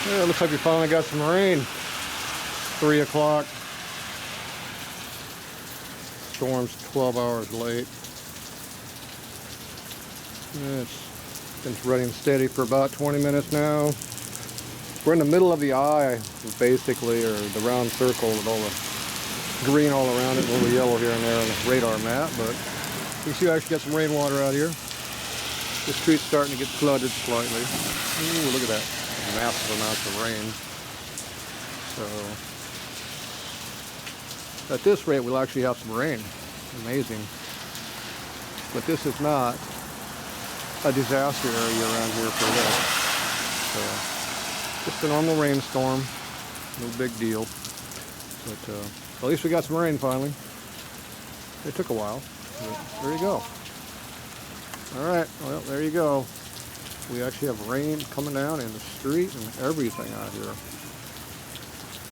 Yeah, it looks like we finally got some rain. 3 o'clock. Storm's 12 hours late. It's been running steady for about 20 minutes now. We're in the middle of the eye, basically, or the round circle with all the green all around it, a little yellow here and there on the radar map, but you see I actually got some rainwater out here. The street's starting to get flooded slightly. Ooh, look at that. Massive amounts of rain. So, at this rate, we'll actually have some rain. Amazing. But this is not a disaster area around here for this. So, just a normal rainstorm. No big deal. But at least we got some rain finally. It took a while. But there you go. Alright, well, there you go. We actually have rain coming down in the street and everything out here.